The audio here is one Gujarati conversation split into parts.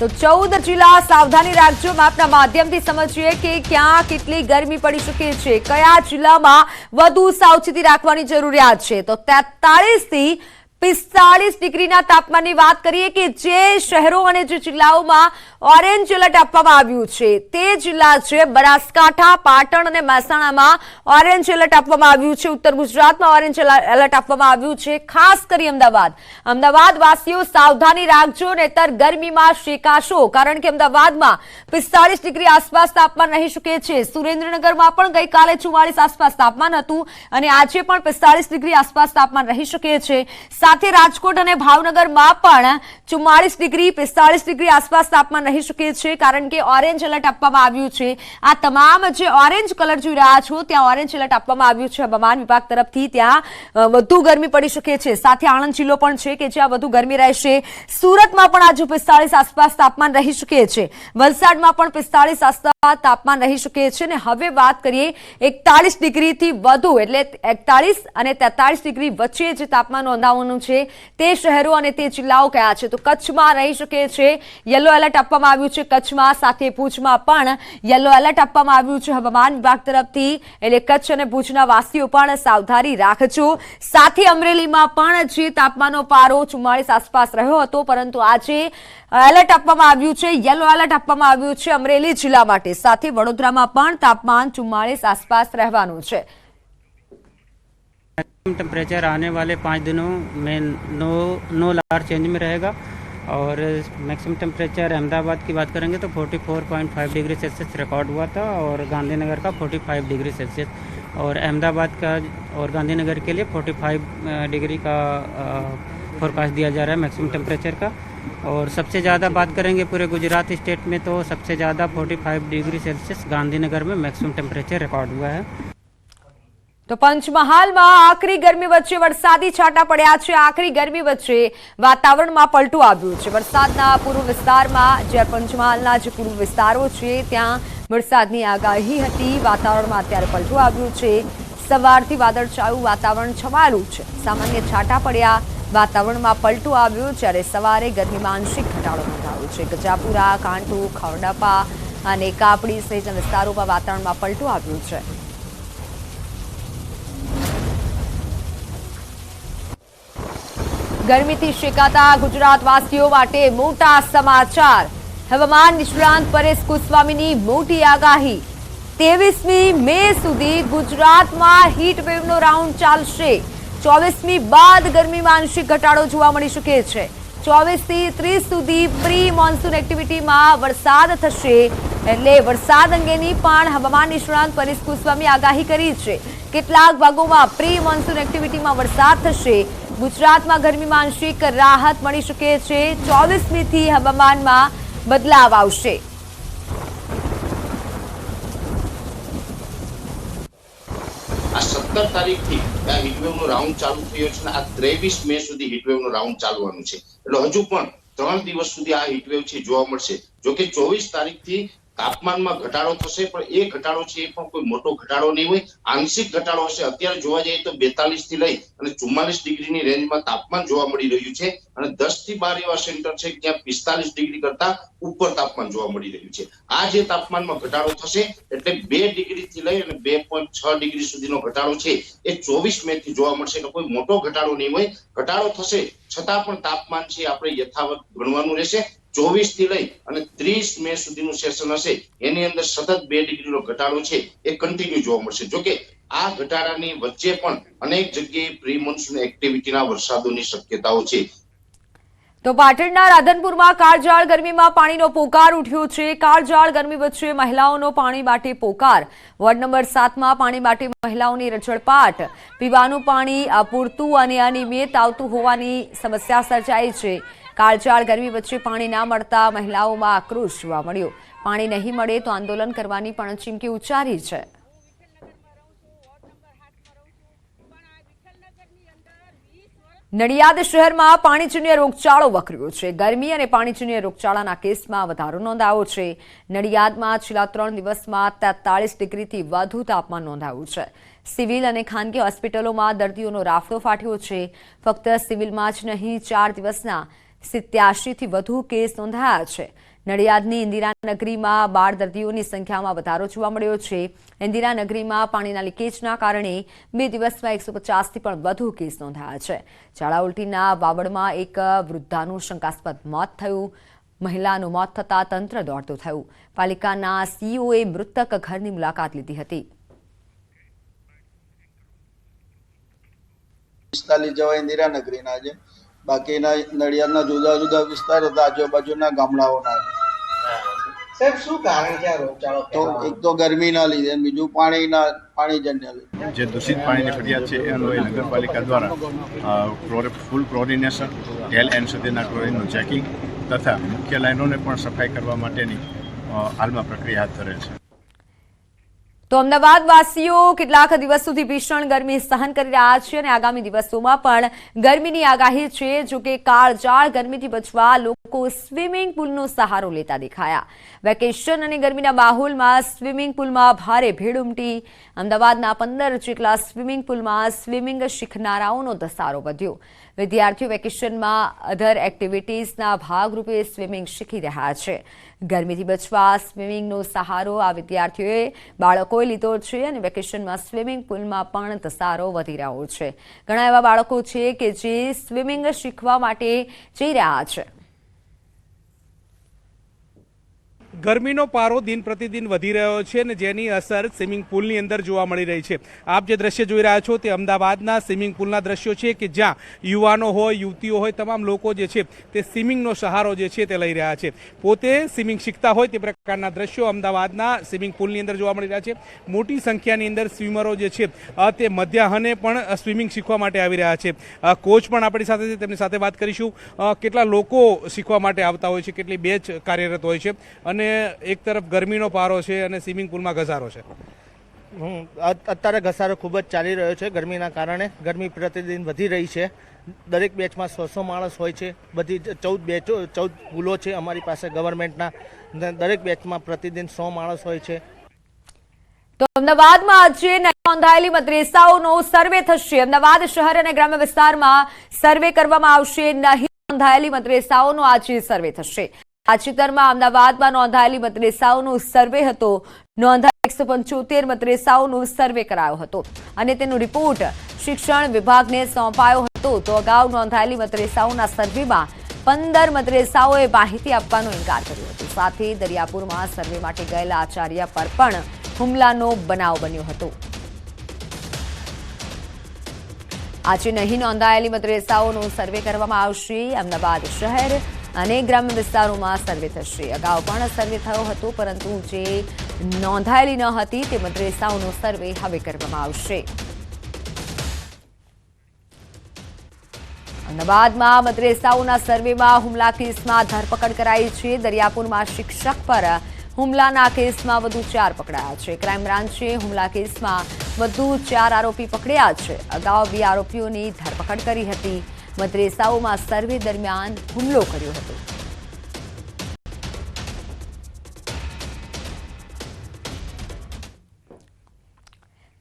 તો 14 જિલ્લા સાવધાની રાખજો મેપના માધ્યમથી સમજીએ કે ક્યાં કેટલી ગરમી પડી શકે છે, કયા જિલ્લામાં વધુ સાવચેતી રાખવાની જરૂરિયાત છે। તો 43 થી 45 ડિગ્રીના તાપમાનની વાત કરીએ કે જે શહેરો અને જે જિલ્લાઓમાં ઓરેન્જ એલર્ટ આપવામાં આવ્યું છે તે જિલ્લા છે બનાસકાંઠા, પાટણ અને મહેસાણામાં ઓરેન્જ એલર્ટ આપવામાં આવ્યું છે। ઉત્તર ગુજરાતમાં ઓરેન્જ એલર્ટ આપવામાં આવ્યું છે। ખાસ કરી અમદાવાદ વાસીઓ સાવધાની રાખજો, નહીતર ગરમીમાં શેકાશો, કારણ કે અમદાવાદમાં 45 ડિગ્રી આસપાસ તાપમાન રહી શકે છે। સુરેન્દ્રનગરમાં પણ ગઈકાલે 44 આસપાસ તાપમાન હતું અને આજે પણ 45 ડિગ્રી આસપાસ તાપમાન રહી શકે છે। સાથે રાજકોટ અને ભાવનગરમાં પણ 44 ડિગ્રી 45 ડિગ્રી આસપાસ તાપમાન રહી શકે છે, કારણ કે ઓરેન્જ એલર્ટ આપવામાં આવ્યું છે। આ તમામ જે ઓરેન્જ કલર જોઈ રહ્યા છો ત્યાં ઓરેન્જ એલર્ટ આપવામાં આવ્યું છે હવામાન વિભાગ તરફથી। ત્યાં વધુ ગરમી પડી શકે છે। સાથે આણંદ જિલ્લો પણ છે કે જ્યાં વધુ ગરમી રહેશે। સુરતમાં પણ આજે 45 આસપાસ તાપમાન રહી શકે છે। વલસાડમાં પણ 45 આસપાસ તાપમાન રહી શકે છે। અને હવે વાત કરીએ 41 ડિગ્રીથી વધુ એટલે 41 અને 43 ડિગ્રી વચ્ચે જે તાપમાન નોંધાવાનું છે તે શહેરો અને તે જિલ્લાઓ કયા છે? તો કચ્છમાં રહી શકે છે, યલો એલર્ટ આપવામાં આવ્યું છે કચ્છમાં। સાથે ભુજમાં પણ યલો એલર્ટ આપવામાં આવ્યું છે હવામાન વિભાગ તરફથી, એટલે કચ્છ અને ભુજના વાસીઓ પણ સાવધાની રાખજો। સાથે અમરેલીમાં પણ જે તાપમાનનો પારો 44 આસપાસ રહ્યો હતો, પરંતુ આજે એલર્ટ આપવામાં આવ્યું છે, યલો એલર્ટ આપવામાં આવ્યું છે અમરેલી જિલ્લા માટે। સાથે વડોદરામાં પણ તાપમાન 44 આસપાસ રહેવાનું છે। टेम्परेचर आने वाले 5 दिनों में नो लार चेंज में रहेगा। और मैक्सिमम टेम्परेचर अहमदाबाद की बात करेंगे तो 44.5 डिग्री सेल्सियस रिकॉर्ड हुआ था और गांधीनगर का 45 डिग्री सेल्सियस, और अहमदाबाद का और गांधीनगर के लिए 45 डिग्री का फोरकास्ट दिया जा रहा है मैक्सिमम टेम्परेचर का। और सबसे ज़्यादा बात करेंगे पूरे गुजरात स्टेट में तो सबसे ज़्यादा 45 डिग्री सेल्सियस गांधीनगर में मैक्सिमम टेम्परेचर रिकॉर्ड हुआ है। તો પંચમહાલમાં આકરી ગરમી વચ્ચે વરસાદી છાંટા પડ્યા છે। આકરી ગરમી વચ્ચે વાતાવરણમાં પલટું આવ્યું છે। વરસાદના પૂર્વ વિસ્તારમાં, જ્યારે પંચમહાલના જે પૂર્વ વિસ્તારો છે ત્યાં વરસાદની આગાહી હતી, વાતાવરણમાં અત્યારે પલટું આવ્યું છે। સવારથી વાદળછાયું વાતાવરણ છવાયેલું છે, સામાન્ય છાંટા પડ્યા, વાતાવરણમાં પલટું આવ્યું, જ્યારે સવારે ગરમીમાં આંશિક ઘટાડો નોંધાયો છે। ગજાપુરા, કાંઠુ, ખવડપા અને કાપડી સહિતના વિસ્તારોમાં વાતાવરણમાં પલટું આવ્યું છે। ગરમીથી શેકાતા ગુજરાતવાસીઓ માટે મોટા સમાચાર। હવામાન નિષ્ણાંત પરેશ ગોસ્વામીની મોટી આગાહી। 23મી મે સુધી ગુજરાતમાં હીટ વેવનો રાઉન્ડ ચાલશે। 24મી બાદ ગરમીમાં આંશિક ઘટાડો જોવા મળી શકે છે। 24 થી 30 સુધી પ્રી મોન્સૂન એક્ટિવિટીમાં વરસાદ થશે, એટલે વરસાદ અંગેની પણ હવામાન નિષ્ણાંત પરેશ ગોસ્વામી આગાહી કરી છે। કેટલાક ભાગોમાં પ્રી મોન્સૂન એક્ટિવિટીમાં વરસાદ થશે। ગુજરાતમાં ગરમીમાં આંશિક રાહત મળી શકે છે। 24મી થી હવામાનમાં બદલાવ આવશે। આ 17 તારીખથી આ હીટવેવનો રાઉન્ડ ચાલુ થયો છે, આ 23 મે સુધી હીટવેવનો રાઉન્ડ ચાલવાનું છે, એટલે હજુ પણ 3 દિવસ સુધી આ હીટવેવ છે જોવા મળશે। જો કે 24 તારીખથી તાપમાનમાં ઘટાડો થશે, પણ એ ઘટાડો છે એ પણ કોઈ મોટો ઘટાડો નહીં હોય, આંશિક ઘટાડો હશે। અત્યારે જોવા જઈએ તો 42 થી લઈ અને 44 ડિગ્રીની રેન્જમાં તાપમાન જોવા મળી રહ્યું છે, અને 10 થી 12 એવા સેન્ટર છે જ્યાં 45 ડિગ્રી કરતા ઉપર તાપમાન જોવા મળી રહ્યું છે। આ જે તાપમાનમાં ઘટાડો થશે એટલે 2 ડિગ્રીથી લઈ અને 2.6 ડિગ્રી સુધીનો ઘટાડો છે એ 24 મે થી જોવા મળશે। એટલે કોઈ મોટો ઘટાડો નહીં હોય, ઘટાડો થશે છતાં પણ તાપમાન છે આપણે યથાવત ગણવાનું રહેશે। 24 થી લઈ અને 30 મે સુધીનું સેશન હશે, એની અંદર સતત 2 ડિગ્રીનો ઘટાડો છે એ કન્ટિન્યુ જોવા મળશે। જોકે આ ઘટાડાની વચ્ચે પણ અનેક જગ્યાએ પ્રી મોન્સૂન એક્ટિવિટીના વરસાદોની શક્યતાઓ છે। તો પાટણના રાધનપુરમાં કાળઝાળ ગરમીમાં પાણીનો પોકાર ઉઠ્યો છે। કાળઝાળ ગરમી વચ્ચે મહિલાઓનો પાણી માટે પોકાર। વોર્ડ નંબર 7માં પાણી માટે મહિલાઓની રજળપાટ। પીવાનું પાણી અપૂરતું અને અનિયમિત આવતું હોવાની સમસ્યા સર્જાઈ છે। કાળઝાળ ગરમી વચ્ચે પાણી ના મળતા મહિલાઓમાં આક્રોશ જોવા મળ્યો। પાણી નહીં મળે તો આંદોલન કરવાની પણ ચીમકી ઉચ્ચારી છે। નડિયાદ શહેરમાં પાણીજન્ય રોગચાળો વકર્યો છે। ગરમી અને પાણીજન્ય રોગચાળાના કેસમાં વધારો નોંધાયો છે। નડિયાદમાં છેલ્લા 3 દિવસમાં 43 ડિગ્રીથી વધુ તાપમાન નોંધાયું છે। સિવિલ અને ખાનગી હોસ્પિટલોમાં દર્દીઓનો રાફડો ફાટ્યો છે। ફક્ત સિવિલમાં જ નહીં, 4 દિવસના 87થી વધુ કેસ નોંધાયા છે. નડિયાદની ઇન્દિરાનગરીમાં બાળ દર્દીઓની સંખ્યામાં વધારો જોવા મળ્યો છે. ઇન્દિરાનગરીમાં પાણીના લીકેજના કારણે 2 દિવસમાં 150થી પણ વધુ કેસ નોંધાયા છે. ઝાડા ઉલટીના વાવડમાં એક વૃદ્ધાનું શંકાસ્પદ મોત થયું. મહિલાનું મોત થતાં તંત્ર દોડતું થયું. પાલિકાના સીઈઓએ મૃતક ઘરની મુલાકાત લીધી હતી. 45 જેવા ઇન્દિરાનગરીના છે, બાકીના નડિયાદના જુદા જુદા વિસ્તાર હતા, આજુબાજુના ગામડાઓના. સાહેબ શું કારણ છે આ રોગચાળો? તો એક તો ગરમીના લીધે, બીજું પાણીજન્ય લીધે. જે દૂષિત પાણીની ફરિયાદ છે એ અન્વયે નગરપાલિકા દ્વારા ફૂલ ક્લોરિનેશન, ટેલ એન્ડ સુધીના ક્લોરિનનું ચેકિંગ તથા મુખ્ય લાઇનોને પણ સફાઈ કરવા માટેની હાલમાં પ્રક્રિયા હાથ ધરેલ છે. તો અમદાવાદ વાસીઓ કેટલાક દિવસ સુધી ભીષણ ગરમી સહન કરી રહ્યા છે અને આગામી દિવસોમાં પણ ગરમીની આગાહી છે. જો કે કાળઝાળ ગરમીથી બચવા લોકો સ્વિમિંગ પુલનો સહારો લેતા દેખાયા. વેકેશન અને ગરમીના માહોલમાં સ્વિમિંગ પુલમાં ભારે ભીડ ઉમટી. અમદાવાદના 15 જેટલા સ્વિમિંગ પુલમાં સ્વિમિંગ શીખનારાઓનો ધસારો વધ્યો. વિદ્યાર્થીઓ વેકેશનમાં અધર એક્ટિવિટીઝના ભાગરૂપે સ્વિમિંગ શીખી રહ્યા છે. ગરમીથી બચવા સ્વિમિંગનો સહારો આ વિદ્યાર્થીઓએ બાળકોએ લીધો છે અને વેકેશનમાં સ્વિમિંગ પુલમાં પણ ધસારો વધી રહ્યો છે. ઘણા એવા બાળકો છે કે જે સ્વિમિંગ શીખવા માટે જઈ રહ્યા છે. ગરમીનો પારો દિન પ્રતિદિન વધી રહ્યો છે અને જેની અસર સ્વિમિંગ પુલની અંદર જોવા મળી રહી છે. આપ જે દ્રશ્ય જોઈ રહ્યા છો તે અમદાવાદના સ્વિમિંગ પુલના દ્રશ્યો છે કે જ્યાં યુવાનો હોય, યુવતીઓ હોય, તમામ લોકો જે છે તે સ્વિમિંગનો સહારો જે છે તે લઈ રહ્યા છે. પોતે સ્વિમિંગ શીખતા હોય તે પ્રકારના દ્રશ્યો અમદાવાદના સ્વિમિંગ પુલની અંદર જોવા મળી રહ્યા છે. મોટી સંખ્યાની અંદર સ્વિમરો જે છે તે મધ્યાહને પણ સ્વિમિંગ શીખવા માટે આવી રહ્યા છે. કોચ પણ આપણી સાથે છે, તેમની સાથે વાત કરીશું. કેટલા લોકો શીખવા માટે આવતા હોય છે, કેટલી બેચ કાર્યરત હોય છે અને એક તરફ ગરમીનો પારો છે અને સ્વિમિંગ પુલમાં ઘસારો છે? અત્યારે ઘસારો ખૂબ જ ચાલી રહ્યો છે. ગરમીના કારણે ગરમી પ્રતિદિન વધી રહી છે. દરેક બેચમાં 100 માણસ હોય છે. બધી 14 પુલો છે અમારી પાસે ગવર્મેન્ટના. દરેક બેચમાં પ્રતિદિન 100 માણસ હોય છે. તો અમદાવાદમાં આજે નોંધાયેલી મદ્રેસાઓનો સર્વે થશે. અમદાવાદ શહેર અને ગ્રામ્ય વિસ્તારમાં સર્વે કરવામાં આવશે. નહીં નોંધાયેલી મદ્રેસાઓનો આજે સર્વે થશે. તાજેતરમાં અમદાવાદમાં નોંધાયેલી મદ્રેસાઓનો સર્વે હતો. નોંધાયેલ 175 મદ્રેસાઓનો સર્વે કરાયો હતો અને તેનો રિપોર્ટ શિક્ષણ વિભાગને સોંપાયો હતો. તો અગાઉ નોંધાયેલી મદ્રેસાઓના સર્વેમાં 15 મદ્રેસાઓએ માહિતી આપવાનો ઇનકાર કર્યો હતો. સાથે દરિયાપુરમાં સર્વે માટે ગયેલા આચાર્ય પર પણ હુમલાનો બનાવ બન્યો હતો. આજે નહીં નોંધાયેલી મદ્રેસાઓનો સર્વે કરવામાં આવશે. અમદાવાદ શહેર અને ગ્રામ્ય વિસ્તારોમાં સર્વે થશે. અગાઉ પણ સર્વે થયો હતો, પરંતુ જે નોંધાયેલી ન હતી તે મદ્રેસાઓનો સર્વે હવે કરવામાં આવશે. અમદાવાદમાં મદ્રેસાઓના સર્વેમાં હુમલા કેસમાં ધરપકડ કરાઈ છે. દરિયાપુરમાં શિક્ષક પર હુમલાના કેસમાં વધુ 4 પકડાયા છે. ક્રાઇમ બ્રાન્ચે હુમલા કેસમાં વધુ 4 આરોપી પકડ્યા છે. અગાઉ 2 આરોપીઓની ધરપકડ કરી હતી. મદ્રેસાઓમાં સર્વે દરમિયાન હુમલો કર્યો હતો.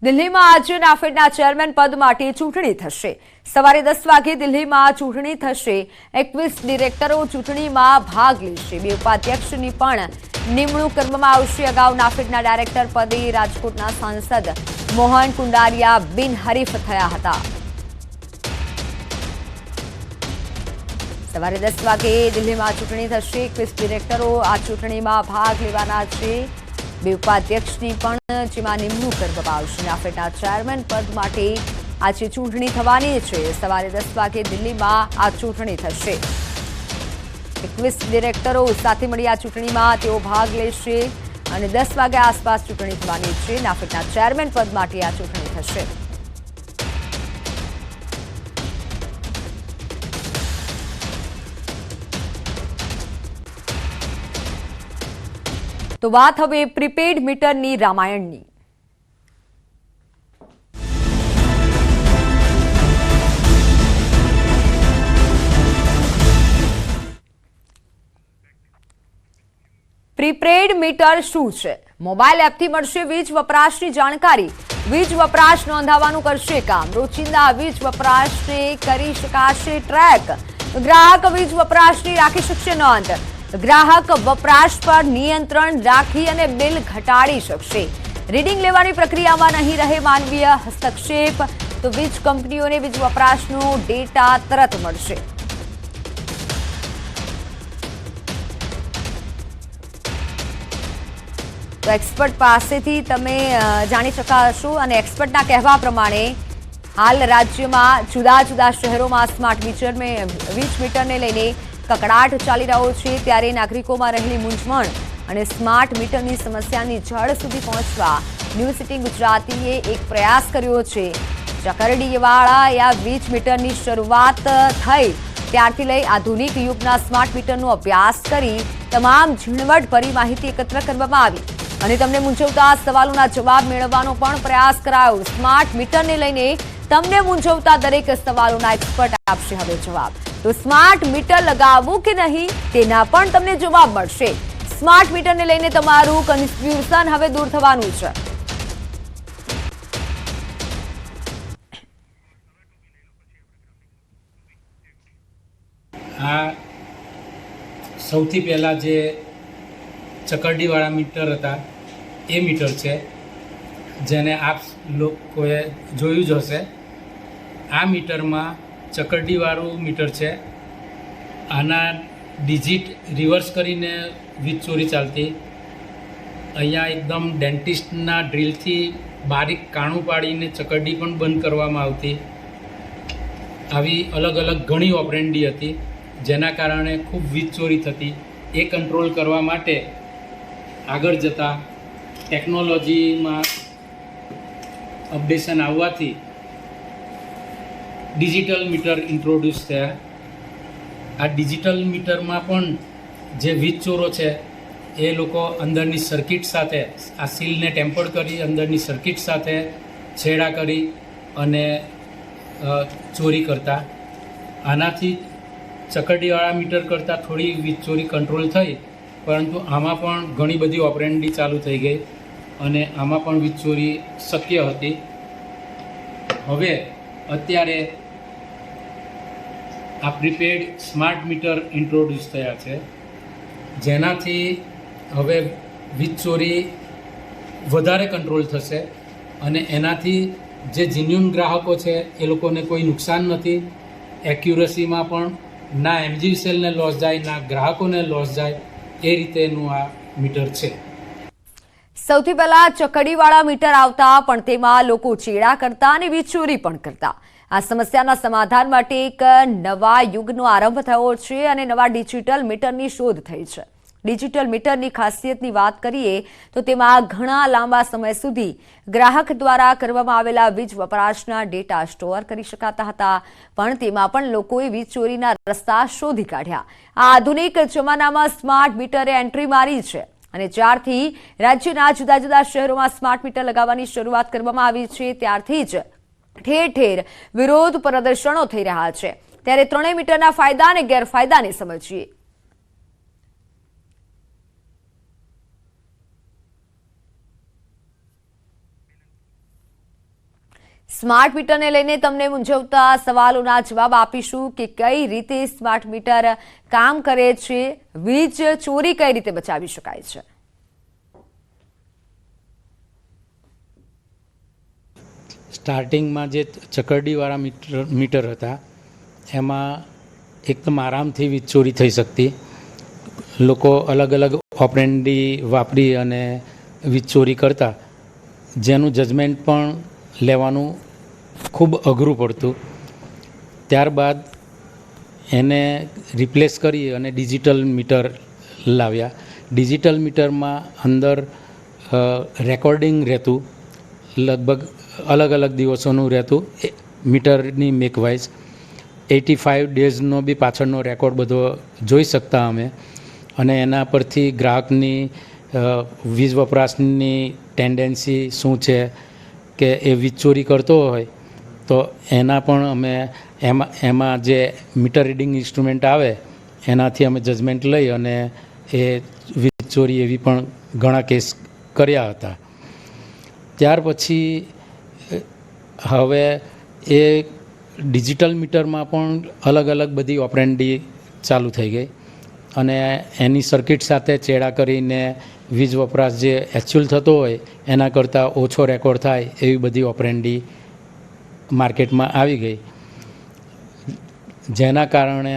દિલ્હીમાં આજે નાફેડના ચેરમેન પદ માટે ચૂંટણી થશે. સવારે 10 વાગે દિલ્હીમાં ચૂંટણી થશે. 21 ડિરેક્ટરો ચૂંટણીમાં ભાગ લેશે. 2 ઉપાધ્યક્ષની પણ નિમણૂક કરવામાં આવશે. અગાઉ નાફેડના ડાયરેક્ટર પદે રાજકોટના સાંસદ મોહન કુંડારિયા બિનહરીફ થયા હતા. સવારે 10 વાગે દિલ્હીમાં ચૂંટણી થશે. 21 ડિરેક્ટરો આ ચૂંટણીમાં ભાગ લેવાના છે. 2 ઉપાધ્યક્ષની પણ જેમાં નિમણૂક કરવામાં આવશે. નાફેડના ચેરમેન પદ માટે આજે ચૂંટણી થવાની છે. સવારે 10 વાગે દિલ્હીમાં આ ચૂંટણી થશે. 21 ડિરેક્ટરો સાથે મળી આ ચૂંટણીમાં તેઓ ભાગ લેશે અને 10 વાગ્યા આસપાસ ચૂંટણી થવાની છે. નાફેડના ચેરમેન પદ માટે આ ચૂંટણી થશે. તો વાત હવે પ્રીપેડ મીટરની રામાયણની. પ્રીપેડ મીટર શું છે? મોબાઈલ એપથી મળશે વીજ વપરાશની જાણકારી. વીજ વપરાશ નોંધાવવાનું કરશે કામ. રોજિંદા વીજ વપરાશને કરી શકાશે ટ્રેક. ગ્રાહક વીજ વપરાશની રાખી શકશે નોંધ. ગ્રાહક વપરાશ પર નિયંત્રણ રાખી અને બિલ ઘટાડી શકશે. રીડિંગ લેવાની પ્રક્રિયામાં નહીં રહે માનવીય હસ્તક્ષેપ, તો વીજ કંપનીઓને વીજ વપરાશનો ડેટા તરત મળશે. તો એક્સપર્ટ પાસેથી તમે જાણી શકાશો અને એક્સપર્ટના કહેવા પ્રમાણે હાલ રાજ્યમાં જુદા જુદા શહેરોમાં સ્માર્ટ વીજ મીટરને લઈને કકડાટ ચાલી રહ્યો છે, ત્યારે નાગરિકોમાં રહેલી મૂંઝવણ અને સ્માર્ટ મીટરની સમસ્યાની જડ સુધી પહોંચવા ન્યૂઝ 18 ગુજરાતીએ એક પ્રયાસ કર્યો છે. ચકરડીવાળા વીજ મીટરની શરૂઆત થઈ ત્યારથી લઈ આધુનિક યુગના સ્માર્ટ મીટરનો અભ્યાસ કરી તમામ ઝીણવટભરી માહિતી એકત્ર કરવામાં આવી અને તમને મૂંઝવતા સવાલોના જવાબ મેળવવાનો પણ પ્રયાસ કરાયો. સ્માર્ટ મીટરને લઈને તમને મૂંઝવતા દરેક સવાલોના એક્સપર્ટ આપશે હવે જવાબ. તો સ્માર્ટ મીટર લગાવવું કે નહીં તેના પણ તમને જવાબ મળશે. સ્માર્ટ મીટરને લઈને તમારું કન્ફ્યુઝન હવે દૂર થવાનું છે. આ સૌથી પહેલાં જે ચકરડીવાળા મીટર હતા એ મીટર છે, જેને આપ લોકોએ જોયું જ હશે. આ મીટરમાં ચકરડીવાળું મીટર છે. આના ડિજિટ રિવર્સ કરીને વીજ ચોરી ચાલતી. અહીંયા એકદમ ડેન્ટિસ્ટના ડ્રીલથી બારીક કાણું પાડીને ચકરડી પણ બંધ કરવામાં આવતી. આવી અલગ અલગ ઘણી ઓપરેન્ડી હતી, જેના કારણે ખૂબ વીજ ચોરી થતી. એ કંટ્રોલ કરવા માટે આગળ જતાં ટેકનોલોજીમાં અપડેશન આવવાથી ડિજિટલ મીટર ઇન્ટ્રોડ્યુસ થયા. આ ડિજિટલ મીટરમાં પણ જે વીજ ચોરો છે એ લોકો અંદરની સર્કિટ સાથે આ સીલને ટેમ્પર કરી અંદરની સર્કિટ સાથે છેડા કરી અને ચોરી કરતા. આનાથી ચકરડીવાળા મીટર કરતાં થોડી વીજ ચોરી કંટ્રોલ થઈ, પરંતુ આમાં પણ ઘણી બધી ઓપરેન્ડી ચાલુ થઈ ગઈ અને આમાં પણ વીજ ચોરી શક્ય હતી. હવે અત્યારે આ પ્રીપેડ સ્માર્ટ મીટર ઇન્ટ્રોડ્યુસ થયા છે, જેનાથી હવે વીજ ચોરી વધારે કંટ્રોલ થશે અને એનાથી જે જેન્યુઅન ગ્રાહકો છે એ લોકોને કોઈ નુકસાન નથી. એક્યુરસીમાં પણ ના એમજીવીસીએલને લોસ જાય, ના ગ્રાહકોને લોસ જાય, એ રીતેનું આ મીટર છે. સૌથી પહેલા ચકડીવાળા મીટર આવતા પણ તેમાં લોકો ચેડા કરતા અને વીજ ચોરી પણ કરતા. આ સમસ્યાના સમાધાન માટે એક નવા યુગનો આરંભ થયો છે અને નવા ડિજિટલ મીટરની શોધ થઈ છે. ડિજિટલ મીટરની ખાસિયતની વાત કરીએ તો તેમાં ઘણા લાંબા સમય સુધી ગ્રાહક દ્વારા કરવામાં આવેલા વીજ વપરાશના ડેટા સ્ટોર કરી શકાતા હતા, પણ તેમાં પણ લોકોએ વીજ ચોરીના રસ્તા શોધી કાઢ્યા. આ આધુનિક જમાનામાં સ્માર્ટ મીટરે એન્ટ્રી મારી છે અને જ્યારથી રાજ્યના જુદા જુદા શહેરોમાં સ્માર્ટ મીટર લગાવવાની શરૂઆત કરવામાં આવી છે ત્યારથી જ ઠેર ઠેર વિરોધ પ્રદર્શનો થઈ રહ્યા છે. ત્યારે ત્રણેય મીટરના ફાયદા અને ગેરફાયદાને સમજીએ. સ્માર્ટ મીટરને લઈને તમને મૂંઝવતા સવાલોના જવાબ આપીશું કે કઈ રીતે સ્માર્ટ મીટર કામ કરે છે, વીજ ચોરી કઈ રીતે બચાવી શકાય છે. સ્ટાર્ટિંગમાં જે ચકરડીવાળા મીટર હતા એમાં એકદમ આરામથી વીજ ચોરી થઈ શકતી. લોકો અલગ અલગ ઓપરેન્ડી વાપરી અને વીજ ચોરી કરતા, જેનું જજમેન્ટ પણ લેવાનું ખૂબ અઘરું પડતું. ત્યારબાદ એને રિપ્લેસ કરી અને ડિજિટલ મીટર લાવ્યા. ડિજિટલ મીટરમાં અંદર રેકોર્ડિંગ રહેતું, લગભગ અલગ અલગ દિવસોનું રહેતું મીટરની મેકવાઇઝ. 85 ડેઝનો બી પાછળનો રેકોર્ડ બધો જોઈ શકતા અમે અને એના પરથી ગ્રાહકની વીજ વપરાશની ટેન્ડન્સી શું છે કે એ વીજ ચોરી કરતો હોય તો એના પણ અમે એમાં જે મીટર રીડિંગ ઇન્સ્ટ્રુમેન્ટ આવે એનાથી અમે જજમેન્ટ લઈ અને એ વીજ ચોરી એવી પણ ઘણા કેસ કર્યા હતા. ત્યાર પછી હવે એ ડિજિટલ મીટરમાં પણ અલગ અલગ બધી ઓપરેન્ડી ચાલુ થઈ ગઈ અને એની સર્કિટ સાથે ચેડા કરીને વીજ વપરાશ જે એકચ્યુઅલ થતો હોય એના કરતાં ઓછો રેકોર્ડ થાય એવી બધી ઓપરેન્ડી માર્કેટમાં આવી ગઈ, જેના કારણે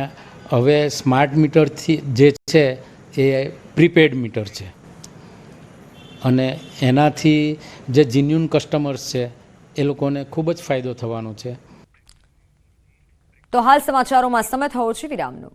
હવે સ્માર્ટ મીટરથી જે છે એ પ્રીપેડ મીટર છે અને એનાથી જે જીન્યુન કસ્ટમર્સ છે એ લોકોને ખૂબ જ ફાયદો થવાનો છે. તો હાલ સમાચારોમાં સમય થયો છે વિરામનો.